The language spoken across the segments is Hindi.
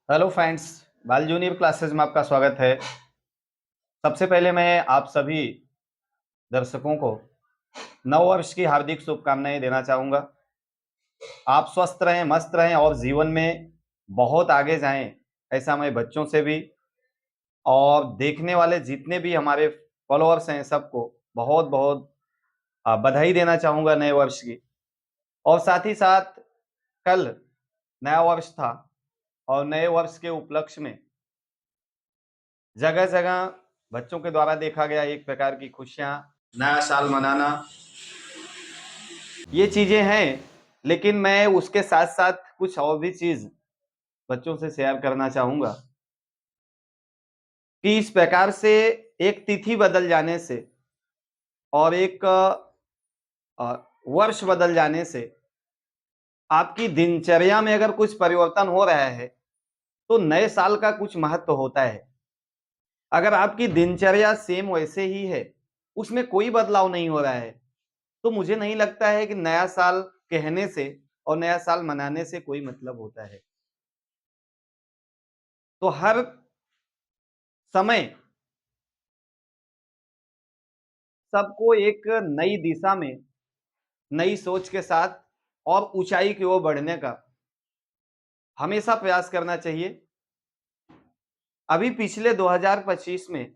Hello friends. बाल जूनियर क्लासेस में आपका स्वागत है। सबसे पहले मैं आप सभी दर्शकों को नव वर्ष की हार्दिक शुभकामनाएं देना चाहूँगा। आप स्वस्थ रहें, मस्त रहें और जीवन में बहुत आगे जाएं, ऐसा मैं बच्चों से भी और देखने वाले जितने भी हमारे फॉलोअर्स हैं सबको बहुत बहुत बधाई देना चाहूँगा नए वर्ष की। और साथ ही साथ कल नया वर्ष था और नए वर्ष के उपलक्ष्य में जगह जगह बच्चों के द्वारा देखा गया एक प्रकार की खुशियां, नया साल मनाना, ये चीजें हैं। लेकिन मैं उसके साथ साथ कुछ और भी चीज बच्चों से शेयर करना चाहूंगा कि इस प्रकार से एक तिथि बदल जाने से और एक वर्ष बदल जाने से आपकी दिनचर्या में अगर कुछ परिवर्तन हो रहा है तो नए साल का कुछ महत्व होता है। अगर आपकी दिनचर्या सेम वैसे ही है, उसमें कोई बदलाव नहीं हो रहा है, तो मुझे नहीं लगता है कि नया साल कहने से और नया साल मनाने से कोई मतलब होता है। तो हर समय सबको एक नई दिशा में, नई सोच के साथ और ऊंचाई की ओर बढ़ने का हमेशा प्रयास करना चाहिए। अभी पिछले 2025 में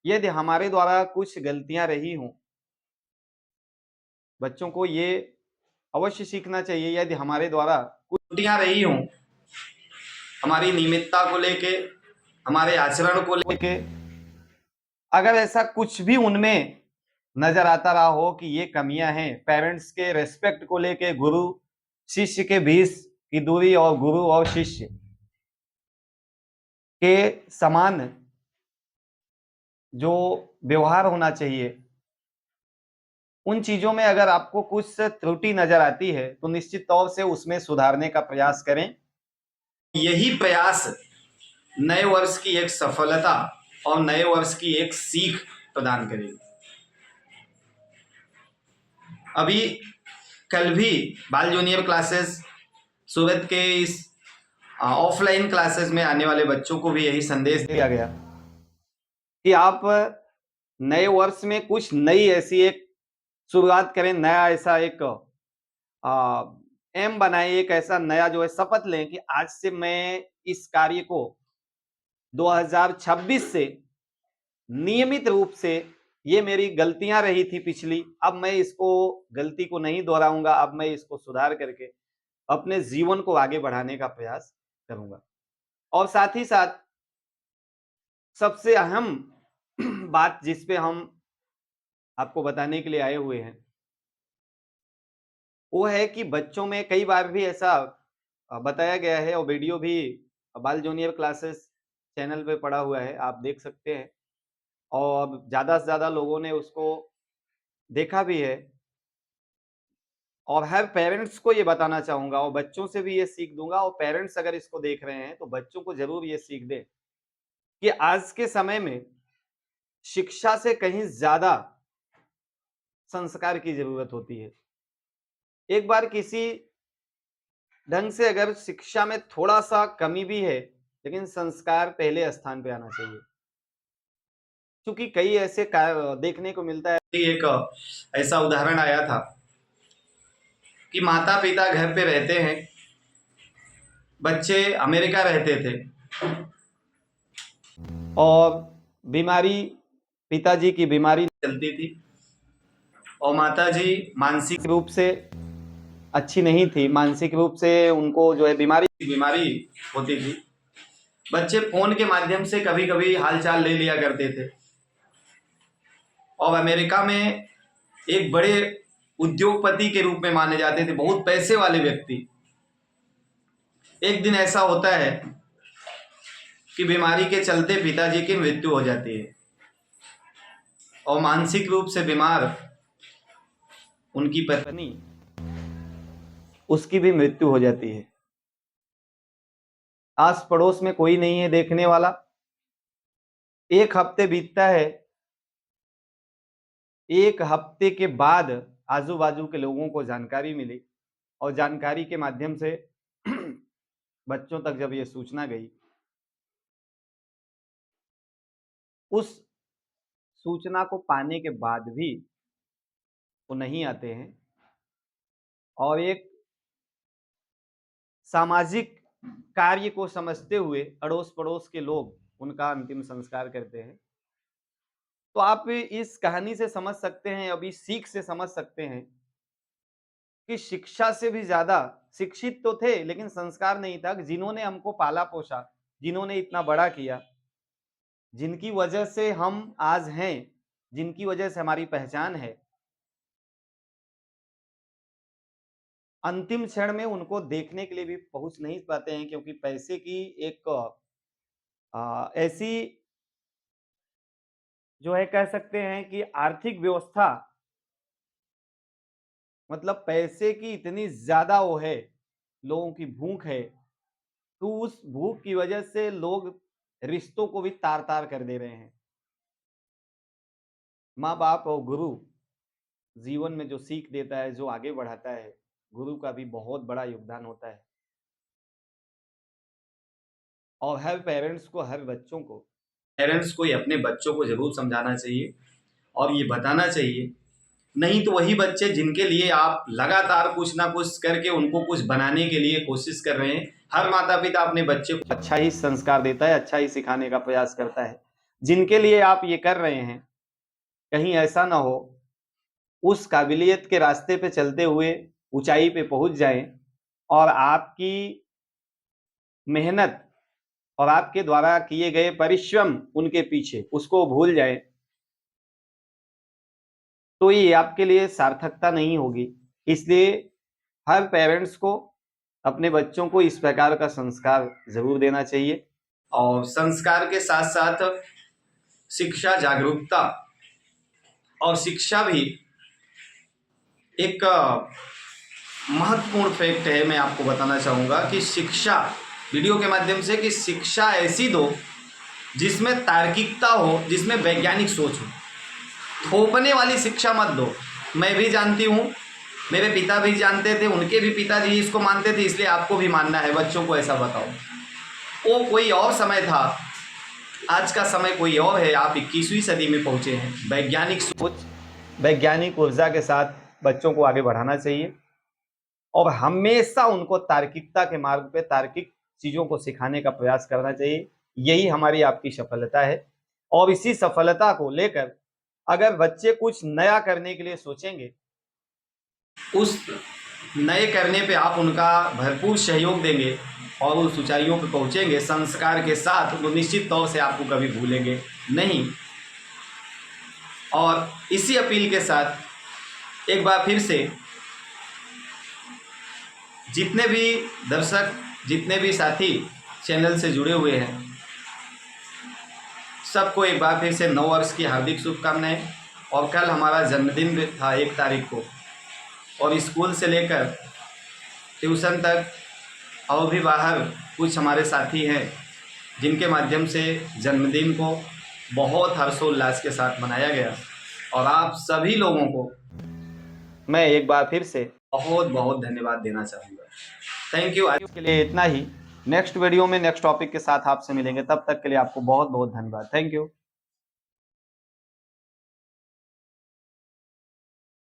यदि हमारे द्वारा कुछ गलतियां रही हों, बच्चों को ये अवश्य सीखना चाहिए। यदि हमारे द्वारा कुछ त्रुटियां रही हों, हमारी नियमितता को लेके, हमारे आचरण को लेके, अगर ऐसा कुछ भी उनमें नजर आता रहा हो कि ये कमियां हैं, पेरेंट्स के रेस्पेक्ट को लेके, गुरु शिष्य के बीच की दूरी और गुरु और शिष्य के समान जो व्यवहार होना चाहिए, उन चीजों में अगर आपको कुछ त्रुटि नजर आती है तो निश्चित तौर से उसमें सुधारने का प्रयास करें। यही प्रयास नए वर्ष की एक सफलता और नए वर्ष की एक सीख प्रदान करेगी। अभी कल भी बाल जूनियर क्लासेस सूरत के इस ऑफलाइन क्लासेस में आने वाले बच्चों को भी यही संदेश दिया गया कि आप नए वर्ष में कुछ नई ऐसी एक शुरुआत करें, नया ऐसा एक एम बनाए, एक ऐसा नया जो है शपथ लें कि आज से मैं इस कार्य को 2026 से नियमित रूप से, ये मेरी गलतियां रही थी पिछली, अब मैं इसको गलती को नहीं दोहराऊंगा, अब मैं इसको सुधार करके अपने जीवन को आगे बढ़ाने का प्रयास करूंगा। और साथ ही साथ सबसे अहम बात जिस पे हम आपको बताने के लिए आए हुए हैं वो है कि बच्चों में कई बार भी ऐसा बताया गया है और वीडियो भी बाल जूनियर क्लासेस चैनल पे पड़ा हुआ है, आप देख सकते हैं और ज्यादा से ज्यादा लोगों ने उसको देखा भी है। और हर पेरेंट्स को ये बताना चाहूंगा और बच्चों से भी ये सीख दूंगा, और पेरेंट्स अगर इसको देख रहे हैं तो बच्चों को जरूर ये सीख दें कि आज के समय में शिक्षा से कहीं ज्यादा संस्कार की जरूरत होती है। एक बार किसी ढंग से अगर शिक्षा में थोड़ा सा कमी भी है, लेकिन संस्कार पहले स्थान पे आना चाहिए। क्योंकि कई ऐसे देखने को मिलता है, एक ऐसा उदाहरण आया था कि माता पिता घर पे रहते हैं, बच्चे अमेरिका रहते थे और बीमारी, पिताजी की बीमारी चलती थी और माताजी मानसिक रूप से अच्छी नहीं थी, मानसिक रूप से उनको जो है बीमारी होती थी। बच्चे फोन के माध्यम से कभी कभी हालचाल ले लिया करते थे और अमेरिका में एक बड़े उद्योगपति के रूप में माने जाते थे, बहुत पैसे वाले व्यक्ति। एक दिन ऐसा होता है कि बीमारी के चलते पिताजी की मृत्यु हो जाती है और मानसिक रूप से बीमार उनकी पत्नी, उसकी भी मृत्यु हो जाती है। आस पड़ोस में कोई नहीं है देखने वाला। एक हफ्ते बीतता है, एक हफ्ते के बाद आजू बाजू के लोगों को जानकारी मिली और जानकारी के माध्यम से बच्चों तक जब ये सूचना गई, उस सूचना को पाने के बाद भी वो नहीं आते हैं और एक सामाजिक कार्य को समझते हुए अड़ोस-पड़ोस के लोग उनका अंतिम संस्कार करते हैं। तो आप इस कहानी से समझ सकते हैं, अभी सीख से समझ सकते हैं कि शिक्षा से भी ज़्यादा शिक्षित तो थे, लेकिन संस्कार नहीं था। जिन्होंने हमको पाला-पोसा, जिन्होंने इतना बड़ा किया, जिनकी वजह से हम आज हैं, जिनकी वजह से हमारी पहचान है, अंतिम क्षण में उनको देखने के लिए भी पहुँच नहीं पाते हैं, क्योंकि पैसे की एक ऐसी जो है कह सकते हैं कि आर्थिक व्यवस्था, मतलब पैसे की इतनी ज़्यादा वो है, लोगों की भूख है, तो उस भूख की वजह से लोग रिश्तों को भी तार-तार कर दे रहे हैं। माँ-बाप और गुरु जीवन में जो सीख देता है, जो आगे बढ़ाता है, गुरु का भी बहुत बड़ा योगदान होता है। और हर पेरेंट्स को, हर बच्चों को, पेरेंट्स को ये अपने बच्चों को ज़रूर समझाना चाहिए और ये बताना चाहिए, नहीं तो वही बच्चे जिनके लिए आप लगातार कुछ ना कुछ करके उनको कुछ बनाने के लिए कोशिश कर रहे हैं। हर माता-पिता अपने बच्चे को अच्छा ही संस्कार देता है, अच्छा ही सिखाने का प्रयास करता है। जिनके लिए आप ये कर रहे हैं, कहीं ऐसा ना हो उस काबिलियत के रास्ते पे चलते हुए ऊँचाई पे पहुँच जाएँ और आपकी मेहनत और आपके द्वारा किए गए परिश्रम उनके पीछे, उसको भूल जाएँ, तो ये आपके लिए सार्थकता नहीं होगी। इसलिए हर पेरेंट्स को अपने बच्चों को इस प्रकार का संस्कार ज़रूर देना चाहिए और संस्कार के साथ-साथ शिक्षा, जागरूकता और शिक्षा भी एक महत्वपूर्ण फैक्ट है। मैं आपको बताना चाहूँगा कि शिक्षा, वीडियो के माध्यम से, कि शिक्षा ऐसी दो जिसमें तार्किकता हो, जिसमें वैज्ञानिक सोच हो। थोपने वाली शिक्षा मत दो। मैं भी जानती हूँ, मेरे पिता भी जानते थे, उनके भी पिताजी इसको मानते थे, इसलिए आपको भी मानना है, बच्चों को ऐसा बताओ। वो कोई और समय था, आज का समय कोई और है। आप 21वीं सदी में पहुँचे हैं। वैज्ञानिक सोच, वैज्ञानिक ऊर्जा के साथ बच्चों को आगे बढ़ाना चाहिए और हमेशा उनको तार्किकता के मार्ग पे तार्किक चीज़ों को सिखाने का प्रयास करना चाहिए। यही हमारी आपकी सफलता है और इसी सफलता को लेकर अगर बच्चे कुछ नया करने के लिए सोचेंगे, उस नए करने पे आप उनका भरपूर सहयोग देंगे और उस ऊंचाइयों पे पहुंचेंगे संस्कार के साथ, तो निश्चित तौर से आपको कभी भूलेंगे नहीं। और इसी अपील के साथ एक बार फिर से जितने भी दर्शक, जितने भी साथी चैनल से जुड़े हुए हैं, सबको एक बार फिर से नव वर्ष की हार्दिक शुभकामनाएं। और कल हमारा जन्मदिन था 1 तारीख को, और स्कूल से लेकर ट्यूशन तक और भी बाहर कुछ हमारे साथी हैं जिनके माध्यम से जन्मदिन को बहुत हर्षोल्लास के साथ मनाया गया। और आप सभी लोगों को मैं एक बार फिर से बहुत बहुत धन्यवाद देना चाहूँगा। Thank you. आज के लिए इतना ही। नेक्स्ट वीडियो में नेक्स्ट टॉपिक के साथ आपसे मिलेंगे, तब तक के लिए आपको बहुत बहुत धन्यवाद। Thank you.